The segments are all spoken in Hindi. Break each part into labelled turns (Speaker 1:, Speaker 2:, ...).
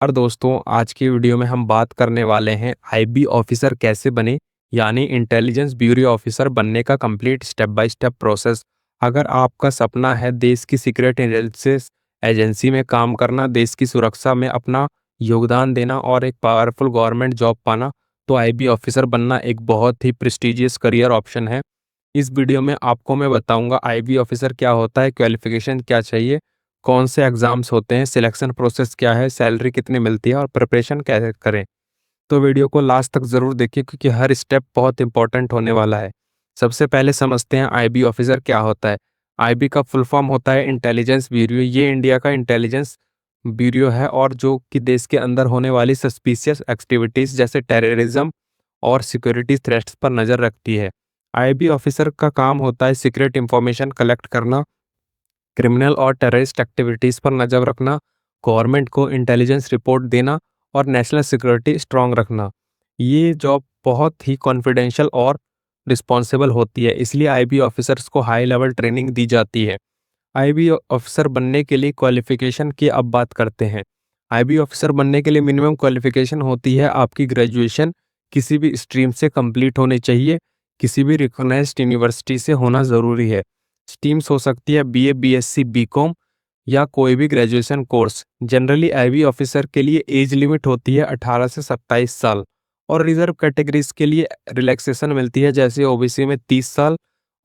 Speaker 1: और दोस्तों, आज की वीडियो में हम बात करने वाले हैं आईबी ऑफिसर कैसे बने, यानी इंटेलिजेंस ब्यूरो ऑफिसर बनने का complete step by step process. अगर आपका सपना है देश की सीक्रेट इंटेलिजेंस एजेंसी में काम करना, देश की सुरक्षा में अपना योगदान देना और एक पावरफुल गवर्नमेंट जॉब पाना, तो आईबी ऑफिसर बनना एक बहुत ही प्रेस्टिजियस करियर ऑप्शन है। इस वीडियो में आपको मैं बताऊंगा आईबी ऑफिसर क्या होता है, क्वालिफिकेशन क्या चाहिए, कौन से एग्जाम्स होते हैं, सिलेक्शन प्रोसेस क्या है, सैलरी कितनी मिलती है और प्रिपरेशन कैसे करें। तो वीडियो को लास्ट तक ज़रूर देखिए क्योंकि हर स्टेप बहुत इंपॉर्टेंट होने वाला है। सबसे पहले समझते हैं आईबी ऑफिसर क्या होता है। आईबी का फुल फॉर्म होता है इंटेलिजेंस ब्यूरो। ये इंडिया का इंटेलिजेंस ब्यूरो है और जो कि देश के अंदर होने वाली सस्पिशियस एक्टिविटीज़ जैसे टेररिज्म और सिक्योरिटी थ्रेट्स पर नज़र रखती है। आईबी ऑफिसर का काम होता है सीक्रेट इंफॉर्मेशन कलेक्ट करना, क्रिमिनल और टेररिस्ट एक्टिविटीज़ पर नज़र रखना, गवर्नमेंट को इंटेलिजेंस रिपोर्ट देना और नेशनल सिक्योरिटी स्ट्रांग रखना। ये जॉब बहुत ही कॉन्फिडेंशियल और रिस्पॉन्सिबल होती है, इसलिए आईबी ऑफिसर्स को हाई लेवल ट्रेनिंग दी जाती है। आईबी ऑफिसर बनने के लिए क्वालिफिकेशन की अब बात करते हैं। आईबी ऑफिसर बनने के लिए मिनिमम क्वालिफिकेशन होती है आपकी ग्रेजुएशन किसी भी स्ट्रीम से कंप्लीट होनी चाहिए, किसी भी रिकॉग्नाइज्ड यूनिवर्सिटी से होना ज़रूरी है। स्ट्रीम्स हो सकती है बीए, बीएससी, बीकॉम या कोई भी graduation course. Generally IB officer के लिए एज लिमिट होती है 18 से 27 साल और रिजर्व कैटेगरीज के लिए रिलैक्सेशन मिलती है, जैसे ओबीसी में 30 साल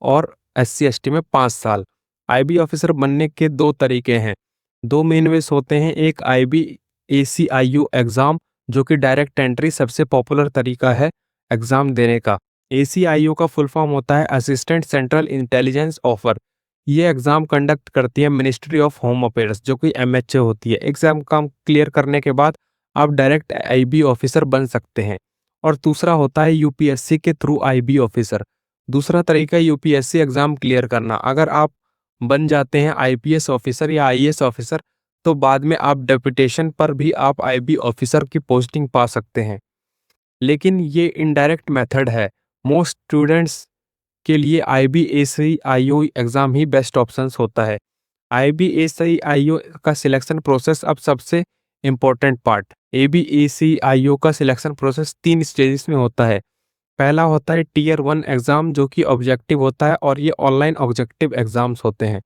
Speaker 1: और एससी एसटी में 5 साल। आईबी ऑफिसर बनने के दो तरीके हैं, दो मेन वेज होते हैं। एक आईबी एसीआईयू एग्ज़ाम, जो कि डायरेक्ट एंट्री सबसे पॉपुलर तरीका है एग्ज़ाम देने का। एसीआईयू का फुल फॉर्म होता है असिस्टेंट सेंट्रल इंटेलिजेंस ऑफर। ये एग्ज़ाम कंडक्ट करती है मिनिस्ट्री ऑफ होम अफेयर्स, जो कि एमएचए होती है। एग्ज़ाम का क्लियर करने के बाद आप डायरेक्ट आईबी ऑफिसर बन सकते हैं। और दूसरा होता है यूपीएससी के थ्रू आईबी ऑफिसर। दूसरा तरीका यूपीएससी एग्ज़ाम क्लियर करना। अगर आप बन जाते हैं आईपीएस ऑफिसर या आईएएस ऑफिसर, तो बाद में आप डेपुटेशन पर भी आप आईबी ऑफिसर की पोस्टिंग पा सकते हैं। लेकिन ये इनडायरेक्ट मेथड है। मोस्ट स्टूडेंट्स के लिए आईबीएसईआईओ एग्ज़ाम ही बेस्ट ऑप्शंस होता है। आईबीएसईआईओ का सिलेक्शन प्रोसेस अब सबसे इम्पोर्टेंट पार्ट। एबीएसईआईओ का सिलेक्शन प्रोसेस 3 स्टेजेस में होता है। पहला होता है टीयर 1 एग्ज़ाम, जो कि ऑब्जेक्टिव होता है और ये ऑनलाइन ऑब्जेक्टिव एग्ज़ाम्स होते हैं।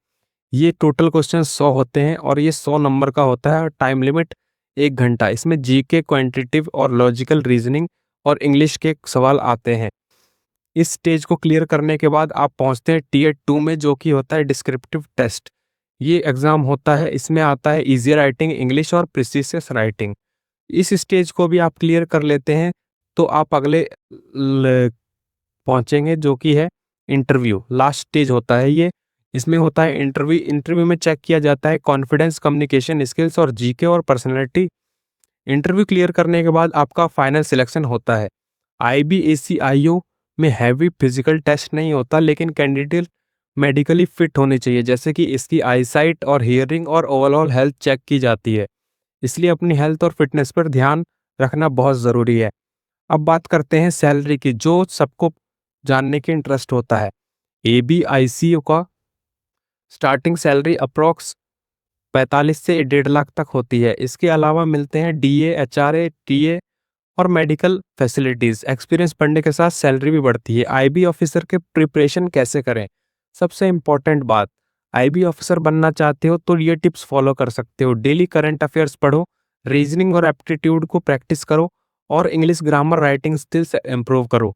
Speaker 1: ये टोटल क्वेश्चन 100 होते हैं और ये 100 नंबर का होता है और टाइम लिमिट 1 घंटा। इसमें जीके, क्वांटिटेटिव और लॉजिकल रीजनिंग और इंग्लिश के सवाल आते हैं। इस स्टेज को क्लियर करने के बाद आप पहुंचते हैं टीयर 2 में, जो कि होता है डिस्क्रिप्टिव टेस्ट। ये एग्ज़ाम होता है, इसमें आता है इजी राइटिंग इंग्लिश और प्रिसिशियस राइटिंग। इस स्टेज को भी आप क्लियर कर लेते हैं तो आप अगले पहुंचेंगे, जो कि है इंटरव्यू। लास्ट स्टेज होता है ये। इसमें होता है इंटरव्यू। इंटरव्यू में चेक किया जाता है कॉन्फिडेंस, कम्युनिकेशन स्किल्स और जीके और पर्सनैलिटी। इंटरव्यू क्लियर करने के बाद आपका फाइनल सिलेक्शन होता है। आईबीएसईआईओ में हैवी फिजिकल टेस्ट नहीं होता, लेकिन कैंडिडेट मेडिकली फिट होने चाहिए, जैसे कि इसकी आईसाइट और हियरिंग और ओवरऑल हेल्थ चेक की जाती है। इसलिए अपनी हेल्थ और फिटनेस पर ध्यान रखना बहुत ज़रूरी है। अब बात करते हैं सैलरी की, जो सबको जानने की इंटरेस्ट होता है। एबीआईसीओ का स्टार्टिंग सैलरी अप्रॉक्स 45 से 1.5 लाख तक होती है। इसके अलावा मिलते हैं डीए, एचआरए, टीए और मेडिकल फैसिलिटीज़। एक्सपीरियंस बढ़ने के साथ सैलरी भी बढ़ती है। आईबी ऑफिसर के प्रिपरेशन कैसे करें? सबसे इम्पोर्टेंट बात, आईबी ऑफिसर बनना चाहते हो तो ये टिप्स फॉलो कर सकते हो। डेली करंट अफेयर्स पढ़ो, रीजनिंग और एप्टीट्यूड को प्रैक्टिस करो और English grammar writing skills improve करो।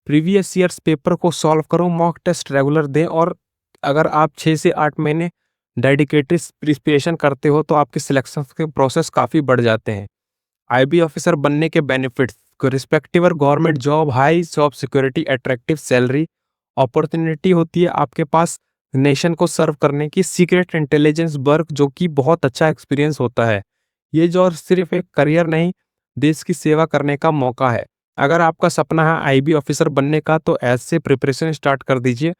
Speaker 1: प्रीवियस ईयर्स पेपर को सॉल्व करो, मॉक टेस्ट रेगुलर दें और अगर आप 6 से 8 महीने डेडिकेटेड प्रिपरेशन करते हो तो आपके सिलेक्शन के प्रोसेस काफ़ी बढ़ जाते हैं। आईबी ऑफिसर बनने के benefits, respective government job, high job security, attractive salary, opportunity होती है आपके पास नेशन को सर्व करने की, सीक्रेट इंटेलिजेंस वर्क, जो कि बहुत अच्छा एक्सपीरियंस होता है। ये जॉब सिर्फ एक करियर नहीं, देश की सेवा करने का मौका है। अगर आपका सपना है आईबी ऑफिसर बनने का तो ऐसे प्रिपरेशन स्टार्ट कर दीजिए।